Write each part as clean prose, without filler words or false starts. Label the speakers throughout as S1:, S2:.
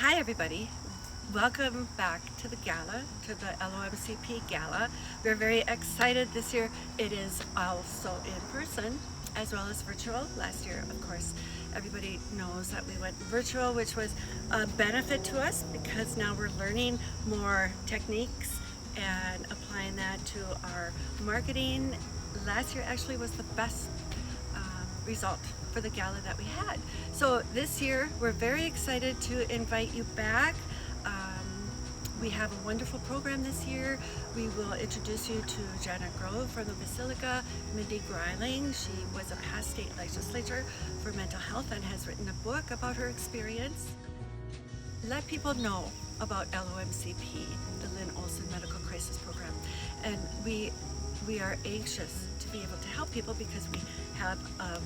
S1: Hi everybody, welcome back to the Gala, to the LOMCP Gala. We're very excited this year. It is also in person as well as virtual. Last year, of course, everybody knows that we went virtual, which was a benefit to us because now we're learning more techniques and applying that to our marketing. Last year actually was the best result for the gala that we had. So this year we're very excited to invite you back. We have a wonderful program this year. We will introduce you to Janet Grove from the Basilica, Mindy Greiling. She was a past state legislator for mental health and has written a book about her experience. Let people know about LOMCP, the Lynn Olson Medical Crisis Program. And we are anxious to be able to help people because we have a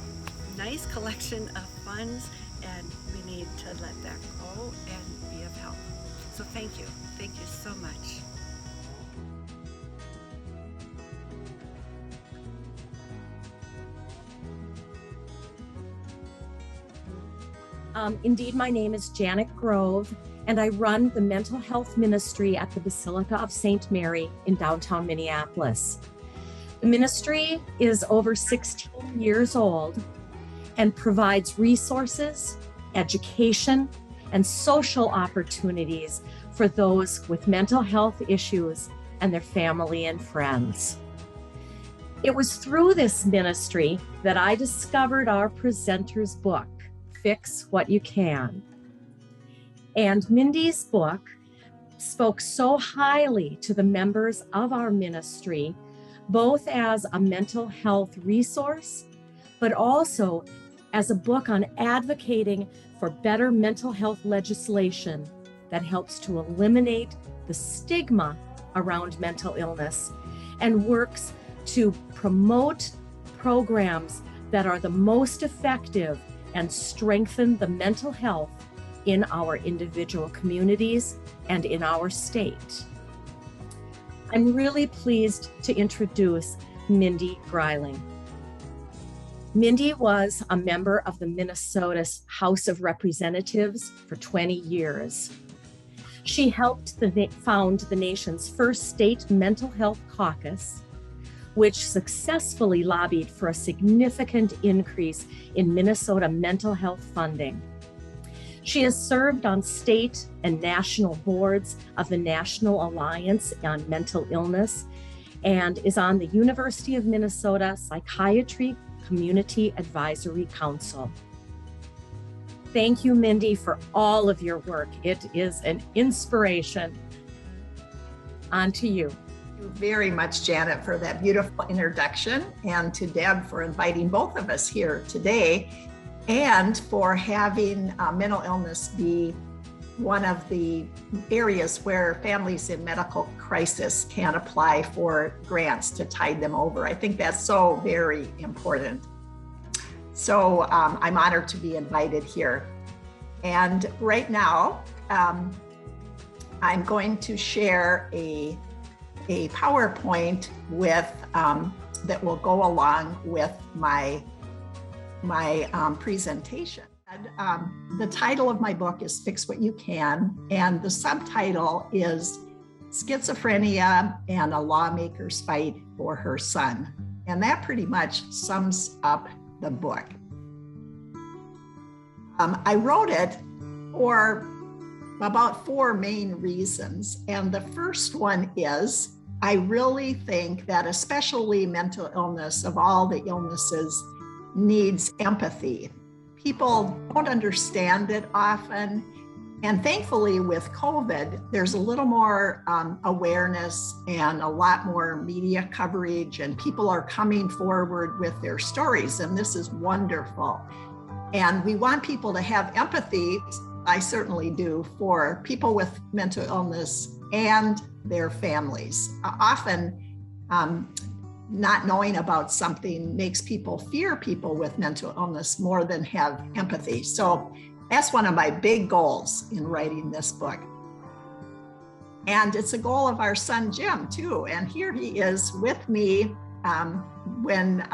S1: nice collection of funds and we need to let that go and be of help. So thank you so much.
S2: Indeed, my name is Janet Grove, and I run the mental health ministry at the Basilica of St. Mary in downtown Minneapolis. The ministry is over 16 years old and provides resources, education, and social opportunities for those with mental health issues and their family and friends. It was through this ministry that I discovered our presenter's book, Fix What You Can. And Mindy's book spoke so highly to the members of our ministry, both as a mental health resource, but also as a book on advocating for better mental health legislation that helps to eliminate the stigma around mental illness and works to promote programs that are the most effective and strengthen the mental health in our individual communities and in our state. I'm really pleased to introduce Mindy Greiling. Mindy was a member of the Minnesota's House of Representatives for 20 years. She helped found the nation's first state mental health caucus, which successfully lobbied for a significant increase in Minnesota mental health funding. She has served on state and national boards of the National Alliance on Mental Illness and is on the University of Minnesota Psychiatry Community Advisory Council. Thank you, Mindy, for all of your work. It is an inspiration. On to you.
S3: Thank you very much, Janet, for that beautiful introduction, and to Deb for inviting both of us here today, and for having mental illness be one of the areas where families in medical crisis can apply for grants to tide them over. I think that's so very important. So I'm honored to be invited here. And right now, I'm going to share a PowerPoint with that will go along with my presentation. The title of my book is Fix What You Can, and the subtitle is Schizophrenia and a Lawmaker's Fight for Her Son. And that pretty much sums up the book. I wrote it for about 4 main reasons. And the first one is, I really think that especially mental illness, of all the illnesses, needs empathy. People don't understand it often. And thankfully with COVID, there's a little more awareness and a lot more media coverage, and people are coming forward with their stories. And this is wonderful. And we want people to have empathy, I certainly do, for people with mental illness and their families. Often, not knowing about something makes people fear people with mental illness more than have empathy. So that's one of my big goals in writing this book. And it's a goal of our son, Jim, too. And here he is with me when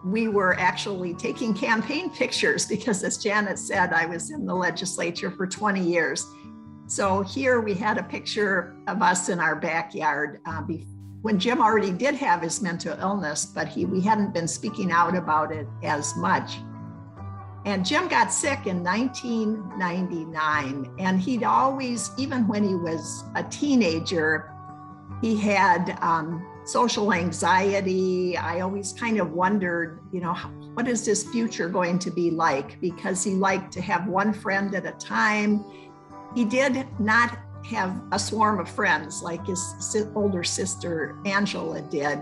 S3: we were actually taking campaign pictures because, as Janet said, I was in the legislature for 20 years. So here we had a picture of us in our backyard when Jim already did have his mental illness, but we hadn't been speaking out about it as much. And Jim got sick in 1999, and he'd always, even when he was a teenager, he had social anxiety. I always kind of wondered, what is his future going to be like? Because he liked to have one friend at a time. He did not have a swarm of friends like his older sister Angela did.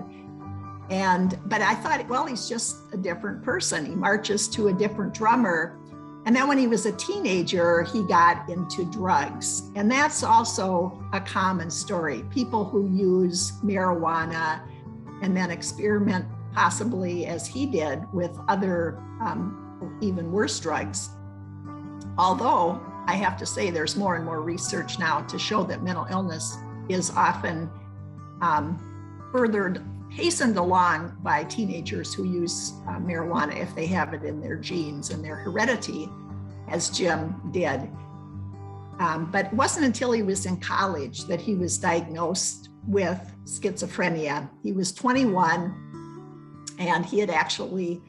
S3: But I thought, well, he's just a different person. He marches to a different drummer. And then when he was a teenager, he got into drugs. And that's also a common story. People who use marijuana and then experiment, possibly as he did, with other even worse drugs. Although I have to say there's more and more research now to show that mental illness is often hastened along by teenagers who use marijuana if they have it in their genes and their heredity, as Jim did. But it wasn't until he was in college that he was diagnosed with schizophrenia. He was 21, and he had actually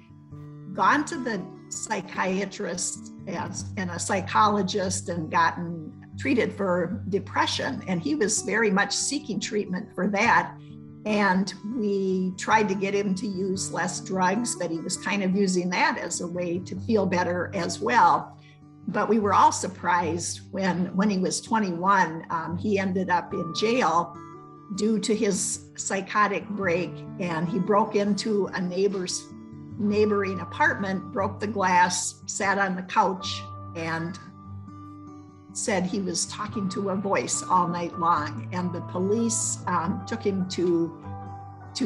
S3: gone to the psychiatrist and a psychologist and gotten treated for depression. And he was very much seeking treatment for that. And we tried to get him to use less drugs, but he was kind of using that as a way to feel better as well. But we were all surprised when he was 21, he ended up in jail due to his psychotic break. And he broke into a neighboring apartment, broke the glass, sat on the couch, and said he was talking to a voice all night long. And the police took him to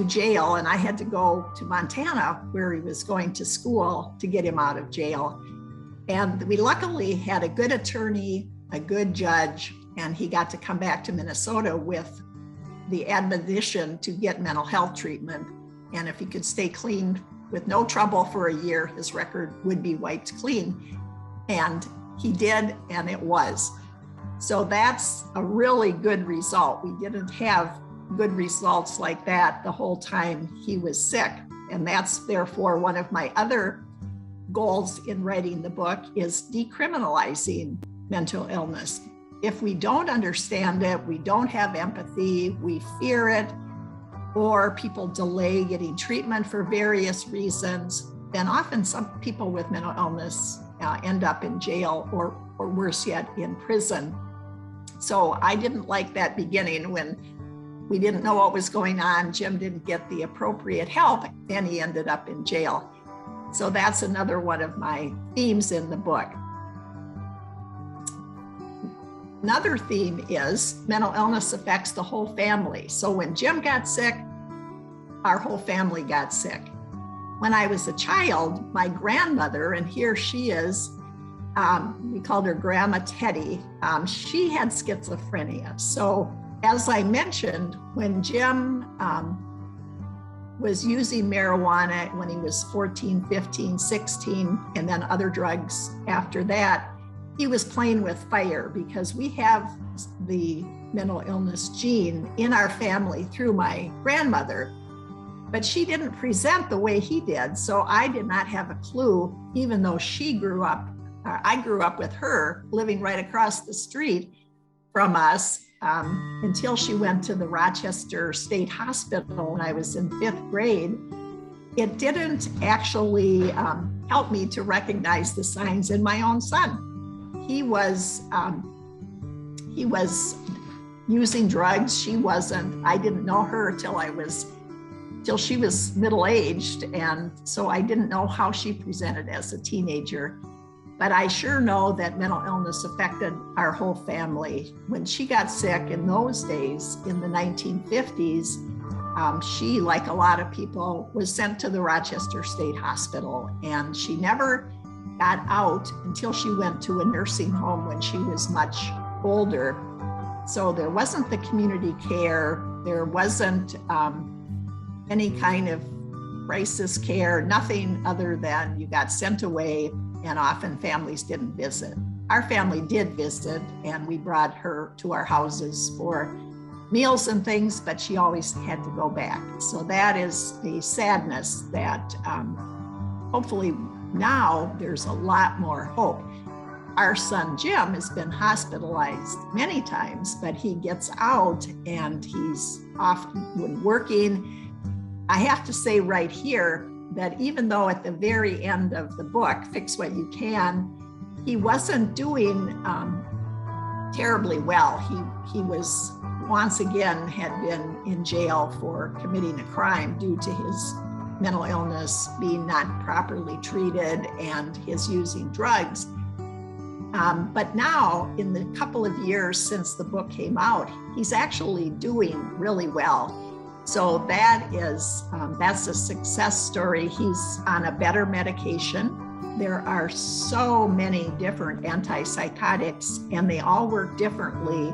S3: jail, and I had to go to Montana, where he was going to school, to get him out of jail. And we luckily had a good attorney, a good judge, and he got to come back to Minnesota with the admonition to get mental health treatment. And if he could stay clean with no trouble for a year, his record would be wiped clean. And he did, and it was. So that's a really good result. We didn't have good results like that the whole time he was sick. And that's therefore one of my other goals in writing the book, is decriminalizing mental illness. If we don't understand it, we don't have empathy, we fear it, or people delay getting treatment for various reasons, then often some people with mental illness end up in jail or worse yet, in prison. So I didn't like that beginning when we didn't know what was going on. Jim didn't get the appropriate help, and he ended up in jail. So that's another one of my themes in the book. Another theme is mental illness affects the whole family. So when Jim got sick, our whole family got sick. When I was a child, my grandmother, and here she is, we called her Grandma Teddy, she had schizophrenia. So as I mentioned, when Jim was using marijuana when he was 14, 15, 16, and then other drugs after that, he was playing with fire, because we have the mental illness gene in our family through my grandmother, but she didn't present the way he did. So I did not have a clue, even though I grew up with her living right across the street from us, until she went to the Rochester State Hospital when I was in 5th grade. It didn't actually help me to recognize the signs in my own son. He was using drugs. She wasn't. I didn't know her till she was middle-aged, and so I didn't know how she presented as a teenager. But I sure know that mental illness affected our whole family. When she got sick in those days, in the 1950s, she, like a lot of people, was sent to the Rochester State Hospital, and she never got out until she went to a nursing home when she was much older. So there wasn't the community care, there wasn't any kind of crisis care, nothing other than you got sent away, and often families didn't visit. Our family did visit, and we brought her to our houses for meals and things, but she always had to go back. So that is a sadness that hopefully now there's a lot more hope. Our son Jim has been hospitalized many times, but he gets out and he's often working. I have to say right here that even though at the very end of the book, Fix What You Can, he wasn't doing terribly well. He was once again had been in jail for committing a crime due to his mental illness being not properly treated and his using drugs. But now, in the couple of years since the book came out, he's actually doing really well. So that's a success story. He's on a better medication. There are so many different antipsychotics, and they all work differently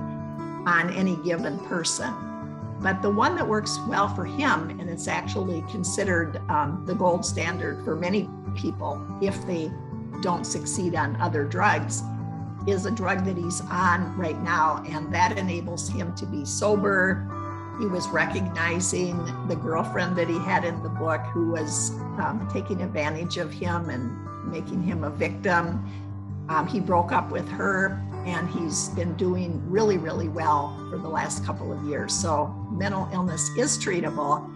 S3: on any given person. But the one that works well for him, and it's actually considered the gold standard for many people if they don't succeed on other drugs, is a drug that he's on right now, and that enables him to be sober. He was recognizing the girlfriend that he had in the book who was taking advantage of him and making him a victim. He broke up with her, and he's been doing really, really well for the last couple of years. So mental illness is treatable,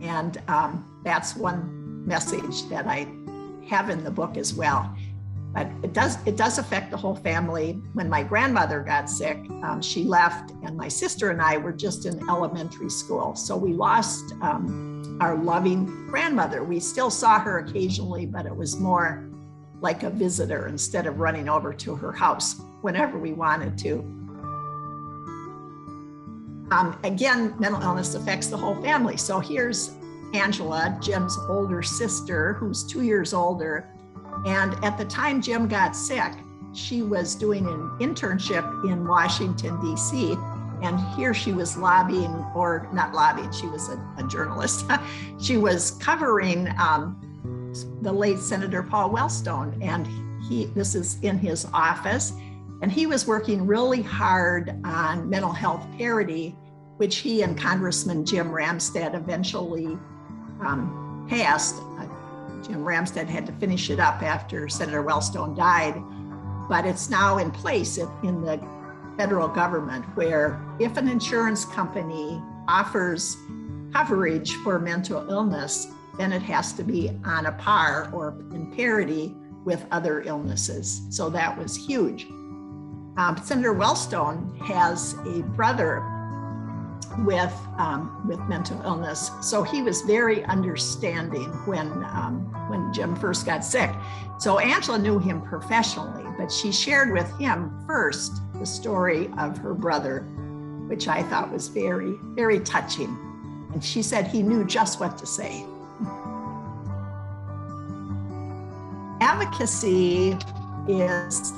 S3: and that's one message that I have in the book as well. But it does affect the whole family. When my grandmother got sick, she left, and my sister and I were just in elementary school. So we lost our loving grandmother. We still saw her occasionally, but it was more like a visitor instead of running over to her house whenever we wanted to. Again, mental illness affects the whole family. So here's Angela, Jim's older sister, who's 2 years older. And at the time Jim got sick, she was doing an internship in Washington, D.C. And here she was lobbying, or not lobbying, she was a journalist. She was covering the late Senator Paul Wellstone. And this is in his office. And he was working really hard on mental health parity, which he and Congressman Jim Ramstad eventually passed. Jim Ramstad had to finish it up after Senator Wellstone died, but it's now in place in the federal government, where if an insurance company offers coverage for mental illness, then it has to be on a par or in parity with other illnesses. So that was huge. Senator Wellstone has a brother with mental illness, so he was very understanding when Jim first got sick. So Angela knew him professionally, but she shared with him first the story of her brother, which I thought was very, very touching. And she said he knew just what to say. Advocacy is,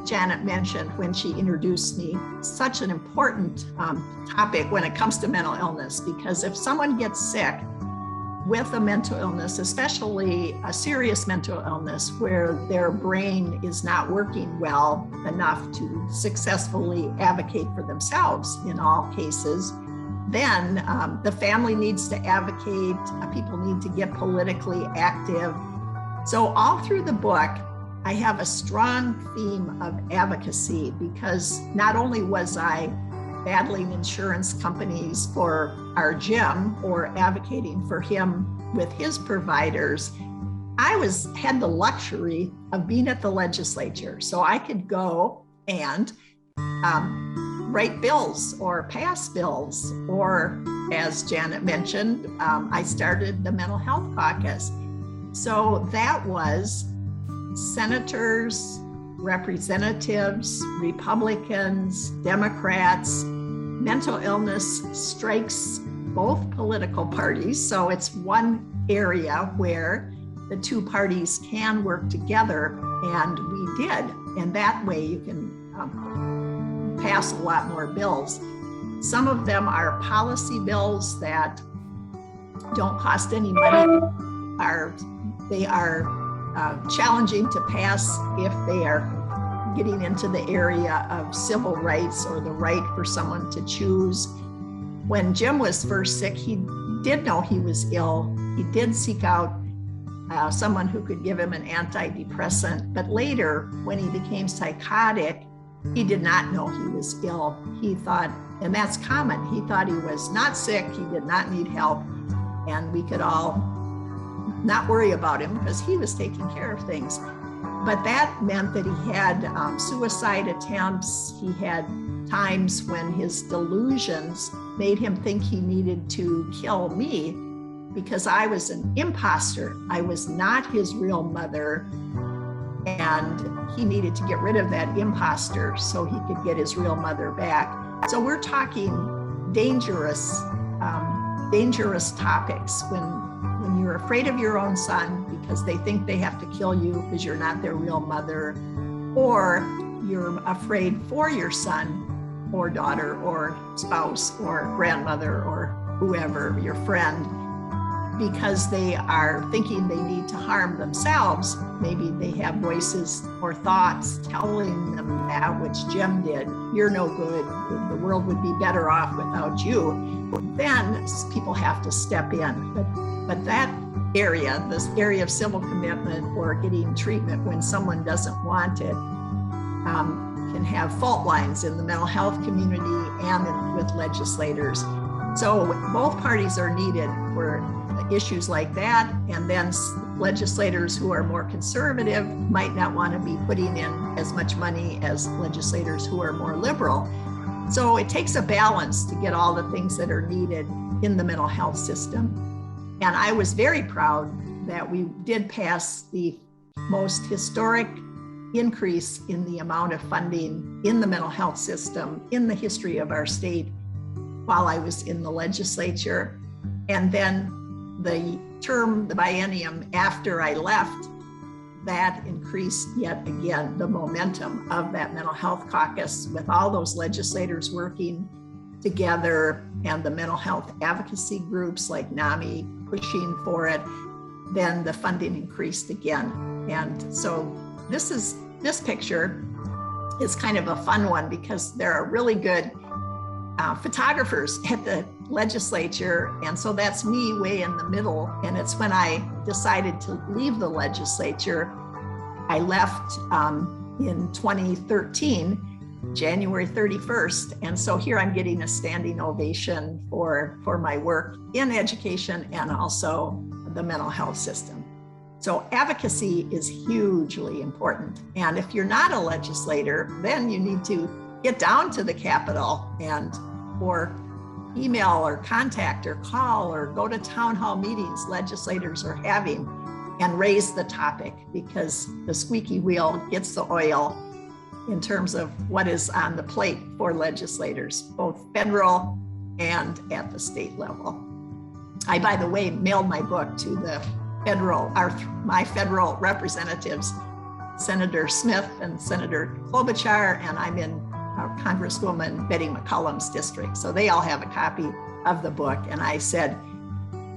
S3: Janet mentioned when she introduced me, such an important topic when it comes to mental illness, because if someone gets sick with a mental illness, especially a serious mental illness where their brain is not working well enough to successfully advocate for themselves in all cases, then the family needs to advocate, people need to get politically active. So all through the book, I have a strong theme of advocacy, because not only was I battling insurance companies for our Jim or advocating for him with his providers, I had the luxury of being at the legislature. So I could go and write bills or pass bills, or as Janet mentioned, I started the Mental Health Caucus. So that was senators, representatives, Republicans, Democrats. Mental illness strikes both political parties. So it's one area where the two parties can work together, and we did. And that way you can pass a lot more bills. Some of them are policy bills that don't cost any money they are challenging to pass if they are getting into the area of civil rights or the right for someone to choose. When Jim was first sick, he did know he was ill. He did seek out someone who could give him an antidepressant, but later when he became psychotic, he did not know he was ill. He thought, and that's common, he thought he was not sick, he did not need help, and we could all not worry about him because he was taking care of things. But that meant that he had suicide attempts. He had times when his delusions made him think he needed to kill me because I was an imposter. I was not his real mother, and he needed to get rid of that imposter so he could get his real mother back. So we're talking dangerous topics when you're afraid of your own son because they think they have to kill you because you're not their real mother, or you're afraid for your son or daughter or spouse or grandmother or whoever, your friend, because they are thinking they need to harm themselves. Maybe they have voices or thoughts telling them that, which Jim did. You're no good. The world would be better off without you. Then people have to step in. But that area, this area of civil commitment or getting treatment when someone doesn't want it, can have fault lines in the mental health community and with legislators. So both parties are needed for issues like that. And then legislators who are more conservative might not want to be putting in as much money as legislators who are more liberal. So it takes a balance to get all the things that are needed in the mental health system. And I was very proud that we did pass the most historic increase in the amount of funding in the mental health system in the history of our state while I was in the legislature. And then the biennium after I left, that increased yet again the momentum of that mental health caucus with all those legislators working together and the mental health advocacy groups like NAMI pushing for it. Then the funding increased again. And so this picture is kind of a fun one because there are really good photographers at the legislature. And so that's me way in the middle. And it's when I decided to leave the legislature. I left in 2013, January 31st. And so here I'm getting a standing ovation for my work in education and also the mental health system. So advocacy is hugely important. And if you're not a legislator, then you need to get down to the Capitol or email or contact or call or go to town hall meetings legislators are having and raise the topic, because the squeaky wheel gets the oil in terms of what is on the plate for legislators, both federal and at the state level. I, by the way, mailed my book to the my federal representatives, Senator Smith and Senator Klobuchar, and I'm in Congresswoman Betty McCollum's district. So they all have a copy of the book. And I said,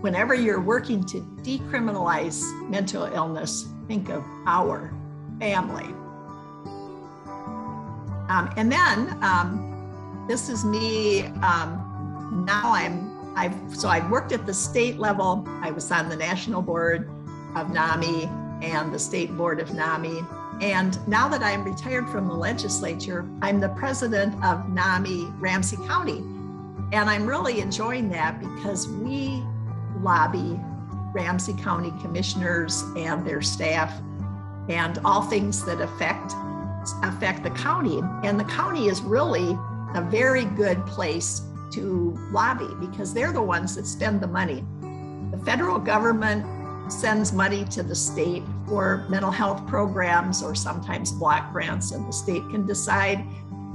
S3: whenever you're working to decriminalize mental illness, think of our family. And then this is me. Now I've worked at the state level. I was on the national board of NAMI and the state board of NAMI. And now that I'm retired from the legislature, I'm the president of NAMI Ramsey County. And I'm really enjoying that because we lobby Ramsey County commissioners and their staff and all things that affect the county. And the county is really a very good place to lobby because they're the ones that spend the money. The federal government sends money to the state for mental health programs or sometimes block grants, and the state can decide.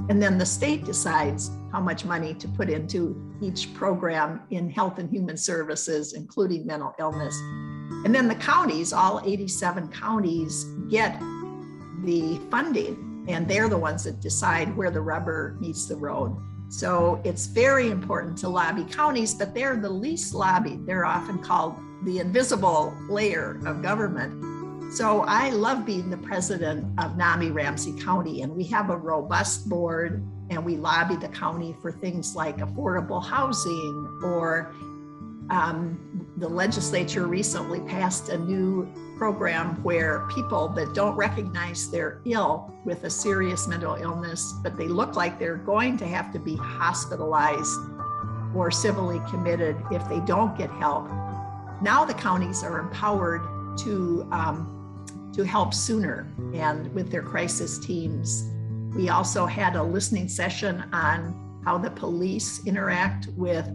S3: And then the state decides how much money to put into each program in health and human services, including mental illness. And then the counties, all 87 counties, get the funding, and they're the ones that decide where the rubber meets the road. So it's very important to lobby counties, but they're the least lobbied. They're often called the invisible layer of government. So I love being the president of NAMI-Ramsey County, and we have a robust board, and we lobby the county for things like affordable housing, or the legislature recently passed a new program where people that don't recognize they're ill with a serious mental illness, but they look like they're going to have to be hospitalized or civilly committed if they don't get help. Now the counties are empowered to help sooner and with their crisis teams. We also had a listening session on how the police interact with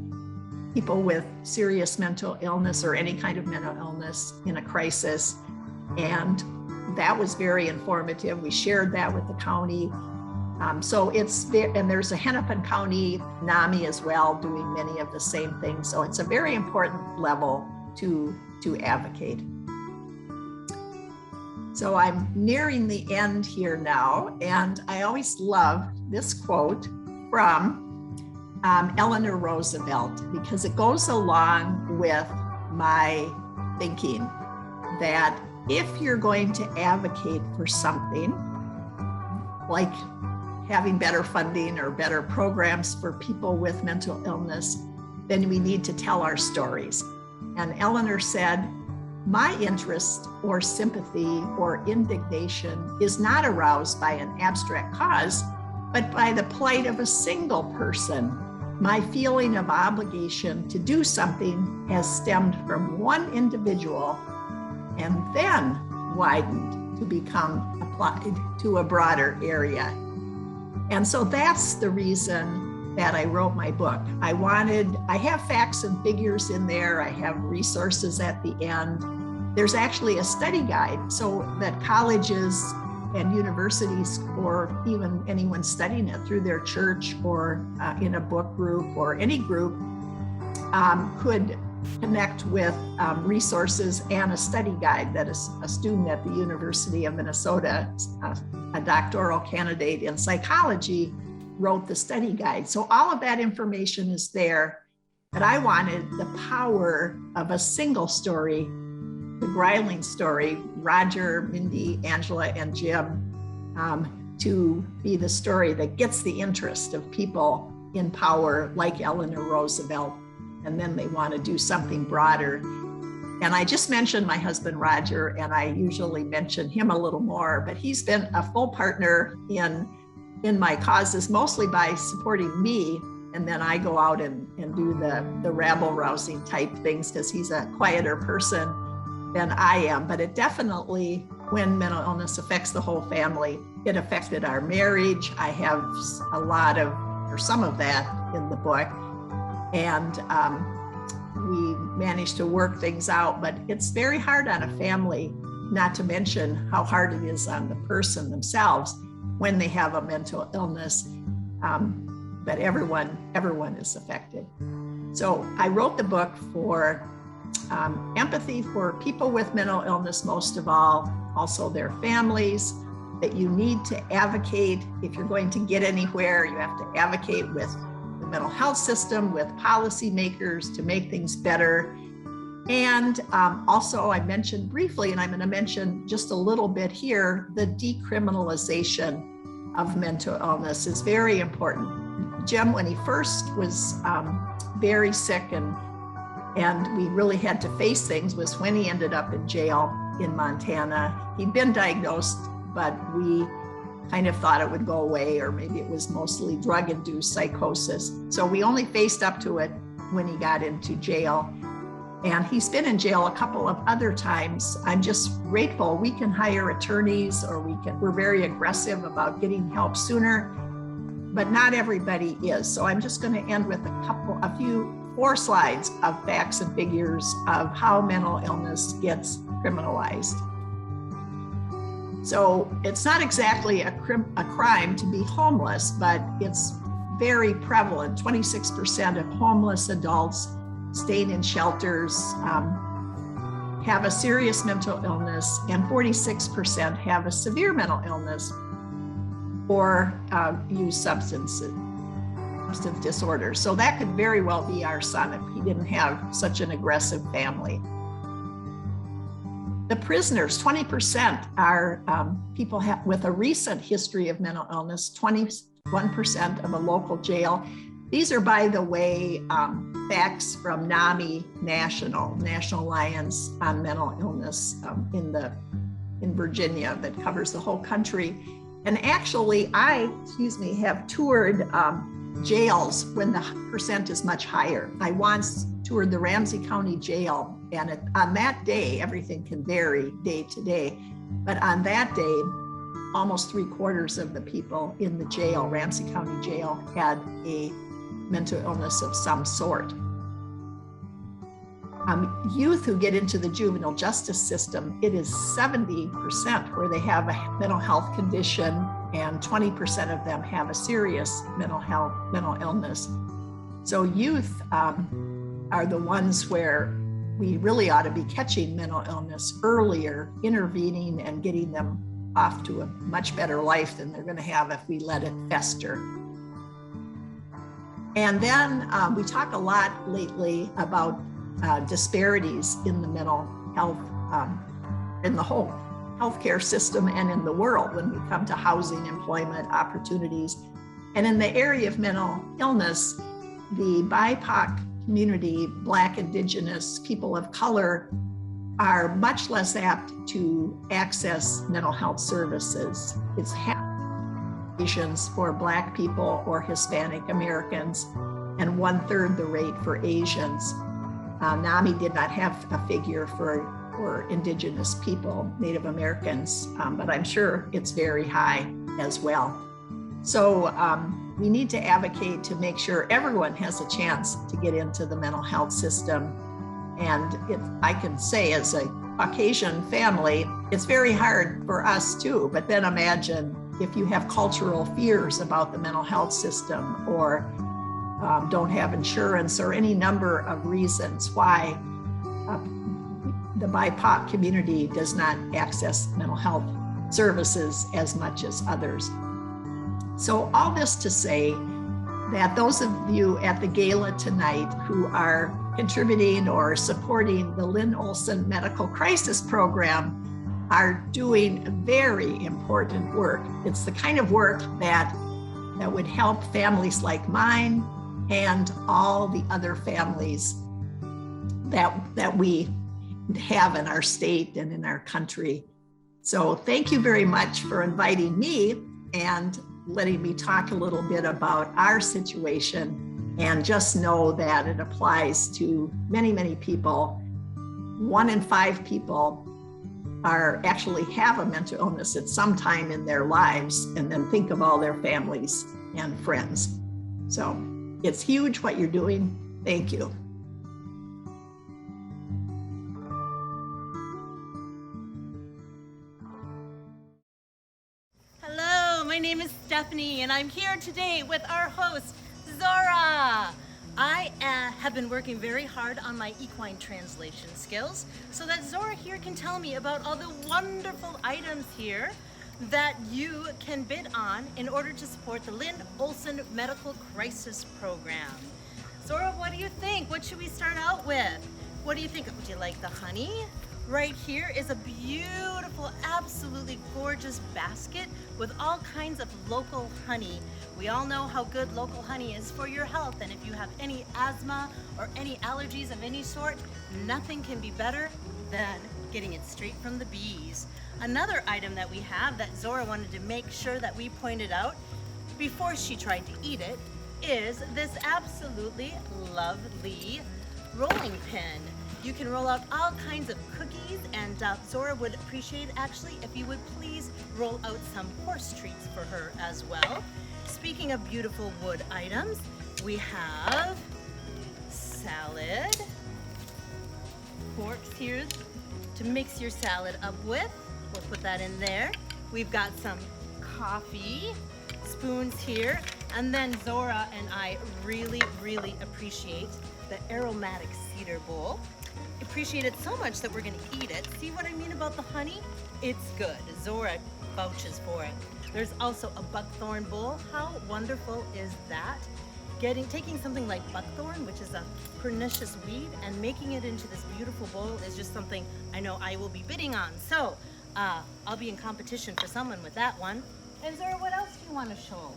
S3: people with serious mental illness or any kind of mental illness in a crisis. And that was very informative. We shared that with the county. So it's there, and there's a Hennepin County NAMI as well doing many of the same things. So it's a very important level to advocate. So I'm nearing the end here now, and I always love this quote from Eleanor Roosevelt, because it goes along with my thinking that if you're going to advocate for something like having better funding or better programs for people with mental illness, then we need to tell our stories. And Eleanor said, "My interest or sympathy or indignation is not aroused by an abstract cause, but by the plight of a single person. My feeling of obligation to do something has stemmed from one individual and then widened to become applied to a broader area." And so that's the reason that I wrote my book. I have facts and figures in there. I have resources at the end. There's actually a study guide so that colleges and universities, or even anyone studying it through their church or in a book group or any group, could connect with resources and a study guide that a student at the University of Minnesota, a doctoral candidate in psychology, wrote the study guide. So all of that information is there, but I wanted the power of a single story, the Greiling story, Roger, Mindy, Angela, and Jim, to be the story that gets the interest of people in power like Eleanor Roosevelt, and then they want to do something broader. And I just mentioned my husband, Roger, and I usually mention him a little more, but he's been a full partner in my causes, mostly by supporting me. And then I go out and do the rabble-rousing type things because he's a quieter person than I am. But it definitely, when mental illness affects the whole family, it affected our marriage. I have some of that in the book. And we managed to work things out, but it's very hard on a family, not to mention how hard it is on the person themselves when they have a mental illness. But everyone is affected. So I wrote the book for empathy for people with mental illness, most of all, also their families, that you need to advocate. If you're going to get anywhere, you have to advocate with the mental health system, with policymakers to make things better. And also I mentioned briefly, and I'm going to mention just a little bit here, the decriminalization of mental illness is very important. Jim, when he first was very sick and we really had to face things, was when he ended up in jail in Montana. He'd been diagnosed, but we kind of thought it would go away, or maybe it was mostly drug-induced psychosis. So we only faced up to it when he got into jail. And he's been in jail a couple of other times. I'm just grateful we can hire attorneys, or we're very aggressive about getting help sooner, but not everybody is. So I'm just going to end with four slides of facts and figures of how mental illness gets criminalized. So it's not exactly a crime to be homeless, but it's very prevalent. 26% of homeless adults staying in shelters have a serious mental illness, and 46% have a severe mental illness or use substances. substance disorders. So that could very well be our son if he didn't have such an aggressive family. The prisoners, 20% are people with a recent history of mental illness, 21% of a local jail. These are, by the way, facts from NAMI National Alliance on Mental Illness in Virginia that covers the whole country. And actually, I have toured jails when the percent is much higher. I once toured the Ramsey County Jail, and on that day, everything can vary day to day, but on that day, almost 3/4 of the people in the jail, Ramsey County Jail, had a mental illness of some sort. Youth who get into the juvenile justice system, it is 70% where they have a mental health condition, and 20% of them have a serious mental illness. So youth are the ones where we really ought to be catching mental illness earlier, intervening and getting them off to a much better life than they're going to have if we let it fester. And then we talk a lot lately about disparities in the mental health, in the whole healthcare system and in the world when we come to housing, employment, opportunities. And in the area of mental illness, the BIPOC community, Black, Indigenous, people of color, are much less apt to access mental health services. It's half patients for Black people or Hispanic Americans, and 1/3 the rate for Asians. NAMI did not have a figure for Indigenous people, Native Americans, but I'm sure it's very high as well. So we need to advocate to make sure everyone has a chance to get into the mental health system. And I can say, as a Caucasian family, it's very hard for us too, but then imagine if you have cultural fears about the mental health system, or don't have insurance, or any number of reasons why the BIPOC community does not access mental health services as much as others. So all this to say that those of you at the gala tonight who are contributing or supporting the Lynn Olson Medical Crisis Program are doing very important work. It's the kind of work that would help families like mine and all the other families that we have in our state and in our country. So thank you very much for inviting me and letting me talk a little bit about our situation, and just know that it applies to many, many people. 1 in 5 people actually have a mental illness at some time in their lives, and then think of all their families and friends. So it's huge what you're doing. Thank you.
S4: Hello, my name is Stephanie, and I'm here today with our host, Zora. I have been working very hard on my equine translation skills so that Zora here can tell me about all the wonderful items here that you can bid on in order to support the Lynn Olson Medical Crisis Program. Zora, what do you think? What should we start out with? What do you think? Would you like the honey? Right here is a beautiful, absolutely gorgeous basket with all kinds of local honey. We all know how good local honey is for your health, and if you have any asthma or any allergies of any sort, nothing can be better than getting it straight from the bees. Another item that we have that Zora wanted to make sure that we pointed out before she tried to eat it is this absolutely lovely rolling pin. You can roll out all kinds of cookies, and Zora would appreciate actually if you would please roll out some horse treats for her as well. Speaking of beautiful wood items, we have salad, forks here to mix your salad up with. We'll put that in there. We've got some coffee, spoons here, and then Zora and I really, really appreciate the aromatic cedar bowl. Appreciate it so much that we're gonna eat it. See what I mean about the honey? It's good. Zora vouches for it. There's also a buckthorn bowl. How wonderful is that? taking something like buckthorn, which is a pernicious weed, and making it into this beautiful bowl is just something I know I will be bidding on. So I'll be in competition for someone with that one. And Zora, what else do you want to show?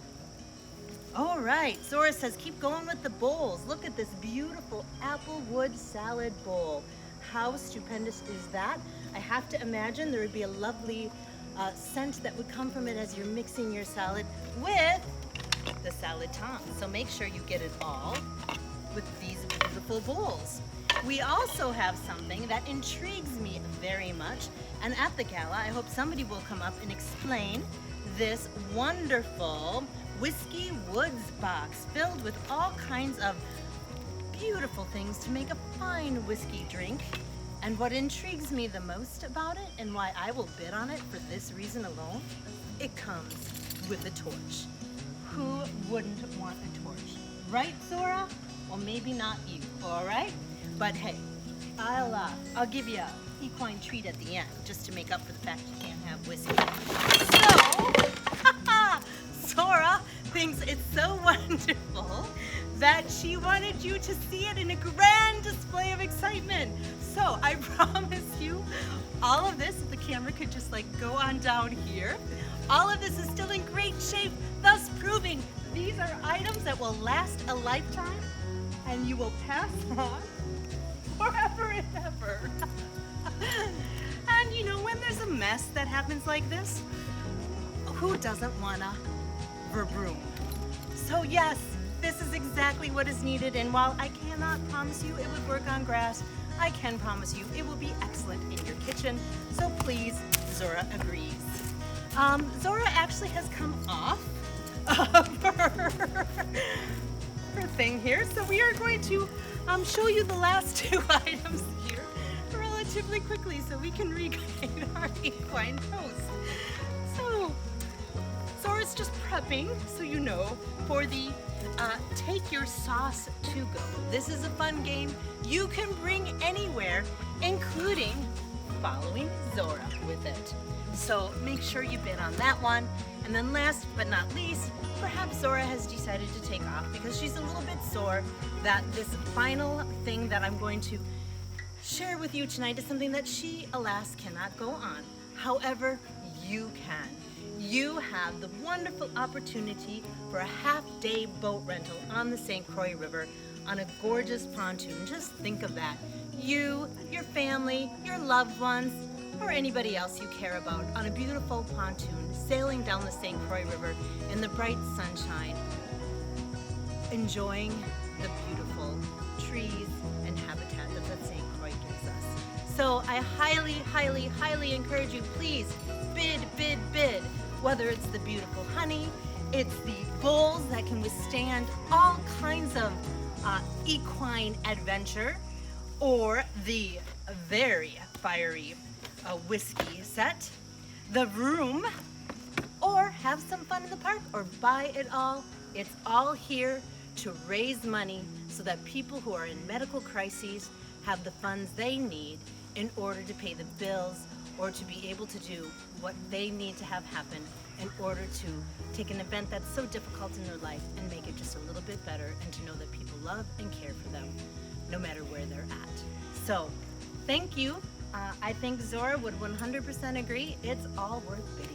S4: All right, Zora says keep going with the bowls. Look at this beautiful applewood salad bowl. How stupendous is that? I have to imagine there would be a lovely scent that would come from it as you're mixing your salad with the salad tongs. So make sure you get it all with these beautiful bowls. We also have something that intrigues me very much, and at the gala I hope somebody will come up and explain this wonderful whiskey woods box filled with all kinds of beautiful things to make a fine whiskey drink. And what intrigues me the most about it, and why I will bid on it for this reason alone, it comes with a torch. Who wouldn't want a torch? Right, Zora? Well, maybe not you, all right? But hey, I'll give you a equine treat at the end, just to make up for the fact you can't have whiskey. So, Zora thinks it's so wonderful that she wanted you to see it in a grand display of excitement. So I promise you, all of this, if the camera could just like go on down here, all of this is still in great shape, thus proving these are items that will last a lifetime and you will pass on forever and ever. And you know, when there's a mess that happens like this, who doesn't want a verbroom? So yes, this is exactly what is needed, and while I cannot promise you it would work on grass, I can promise you it will be excellent in your kitchen. So please, Zora agrees. Zora actually has come off of her thing here, so we are going to show you the last two items here relatively quickly so we can regain our equine host. So Zora's just prepping, so you know, for the Take Your Sauce to Go. This is a fun game you can bring anywhere, including following Zora with it. So make sure you bid on that one. And then last but not least, perhaps Zora has decided to take off because she's a little bit sore that this final thing that I'm going to share with you tonight is something that she, alas, cannot go on. However, you can. You have the wonderful opportunity for a half-day boat rental on the St. Croix River on a gorgeous pontoon. Just think of that. You, your family, your loved ones, or anybody else you care about on a beautiful pontoon sailing down the St. Croix River in the bright sunshine, enjoying the beautiful trees and habitat that the St. Croix gives us. So I highly, highly, highly encourage you, please bid, bid, bid. Whether it's the beautiful honey, it's the bowls that can withstand all kinds of equine adventure, or the very fiery whiskey set, the room, or have some fun in the park, or buy it all. It's all here to raise money so that people who are in medical crises have the funds they need in order to pay the bills or to be able to do what they need to have happen in order to take an event that's so difficult in their life and make it just a little bit better, and to know that people love and care for them no matter where they're at. So thank you. I think Zora would 100% agree. It's all worth bidding